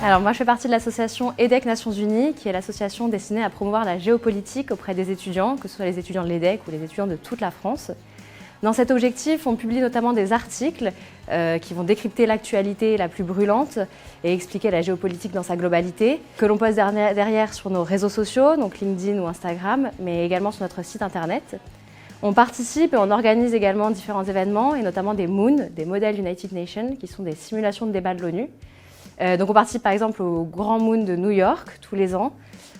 Alors moi je fais partie de l'association EDEC Nations Unies, qui est l'association destinée à promouvoir la géopolitique auprès des étudiants, que ce soit les étudiants de l'EDEC ou les étudiants de toute la France. Dans cet objectif, on publie notamment des articles qui vont décrypter l'actualité la plus brûlante et expliquer la géopolitique dans sa globalité, que l'on poste derrière sur nos réseaux sociaux, donc LinkedIn ou Instagram, mais également sur notre site internet. On participe et on organise également différents événements, et notamment des Moon, des Model United Nations, qui sont des simulations de débat de l'ONU. Donc on participe par exemple au Grand Moon de New York tous les ans.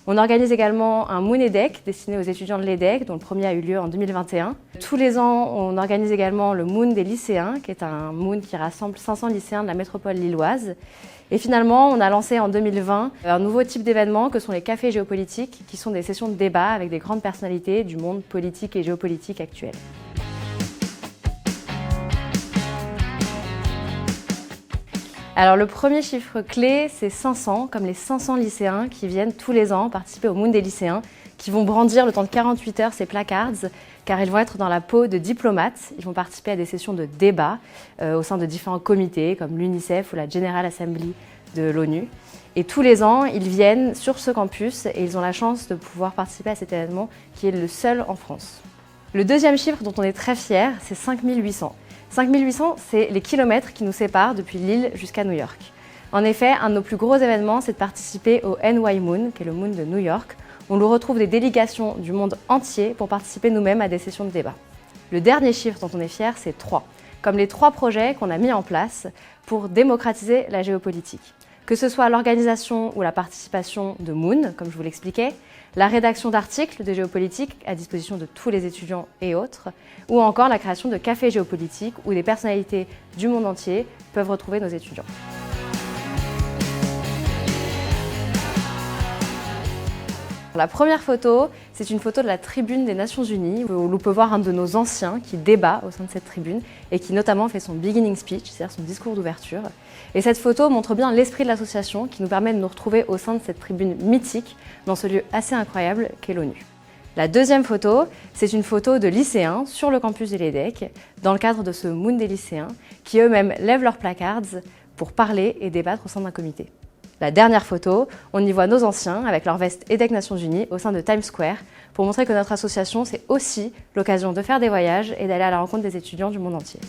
On organise également un Moon EDEC destiné aux étudiants de l'EDEC, dont le premier a eu lieu en 2021. Tous les ans, on organise également le Moon des lycéens, qui est un Moon qui rassemble 500 lycéens de la métropole lilloise. Et finalement, on a lancé en 2020 un nouveau type d'événement que sont les cafés géopolitiques, qui sont des sessions de débat avec des grandes personnalités du monde politique et géopolitique actuel. Alors le premier chiffre clé, c'est 500, comme les 500 lycéens qui viennent tous les ans participer au Moon des lycéens, qui vont brandir le temps de 48 heures ces placards, car ils vont être dans la peau de diplomates. Ils vont participer à des sessions de débat au sein de différents comités, comme l'UNICEF ou la General Assembly de l'ONU. Et tous les ans, ils viennent sur ce campus et ils ont la chance de pouvoir participer à cet événement qui est le seul en France. Le deuxième chiffre dont on est très fiers, c'est 5800. 5800, c'est les kilomètres qui nous séparent depuis Lille jusqu'à New York. En effet, un de nos plus gros événements, c'est de participer au NY Moon, qui est le Moon de New York. On nous retrouve des délégations du monde entier pour participer nous-mêmes à des sessions de débat. Le dernier chiffre dont on est fier, c'est 3, comme les 3 projets qu'on a mis en place pour démocratiser la géopolitique. Que ce soit l'organisation ou la participation de Moon, comme je vous l'expliquais, la rédaction d'articles de géopolitique à disposition de tous les étudiants et autres, ou encore la création de cafés géopolitiques où des personnalités du monde entier peuvent retrouver nos étudiants. La première photo, c'est une photo de la tribune des Nations Unies où l'on peut voir un de nos anciens qui débat au sein de cette tribune et qui notamment fait son beginning speech, c'est-à-dire son discours d'ouverture. Et cette photo montre bien l'esprit de l'association qui nous permet de nous retrouver au sein de cette tribune mythique dans ce lieu assez incroyable qu'est l'ONU. La deuxième photo, c'est une photo de lycéens sur le campus de l'EDEC dans le cadre de ce Moon des lycéens qui eux-mêmes lèvent leurs placards pour parler et débattre au sein d'un comité. La dernière photo, on y voit nos anciens avec leur veste EDEC Nations Unies au sein de Times Square pour montrer que notre association, c'est aussi l'occasion de faire des voyages et d'aller à la rencontre des étudiants du monde entier.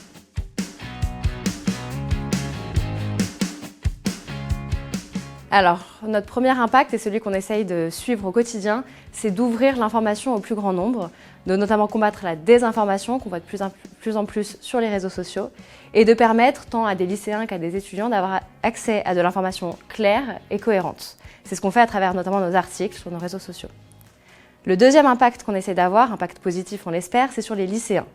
Alors, notre premier impact, et celui qu'on essaye de suivre au quotidien, c'est d'ouvrir l'information au plus grand nombre, de notamment combattre la désinformation qu'on voit de plus en plus sur les réseaux sociaux, et de permettre tant à des lycéens qu'à des étudiants d'avoir accès à de l'information claire et cohérente. C'est ce qu'on fait à travers notamment nos articles sur nos réseaux sociaux. Le deuxième impact qu'on essaie d'avoir, impact positif on l'espère, c'est sur les lycéens.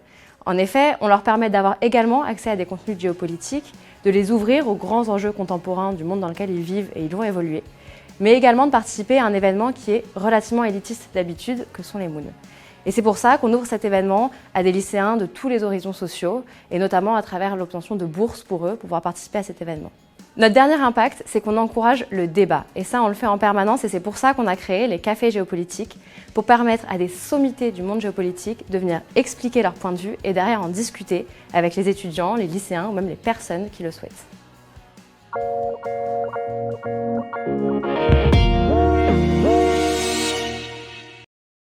En effet, on leur permet d'avoir également accès à des contenus géopolitiques, de les ouvrir aux grands enjeux contemporains du monde dans lequel ils vivent et ils vont évoluer, mais également de participer à un événement qui est relativement élitiste d'habitude, que sont les Moon. Et c'est pour ça qu'on ouvre cet événement à des lycéens de tous les horizons sociaux, et notamment à travers l'obtention de bourses pour eux, pour pouvoir participer à cet événement. Notre dernier impact, c'est qu'on encourage le débat. Et ça, on le fait en permanence, et c'est pour ça qu'on a créé les cafés géopolitiques, pour permettre à des sommités du monde géopolitique de venir expliquer leur point de vue et derrière en discuter avec les étudiants, les lycéens ou même les personnes qui le souhaitent.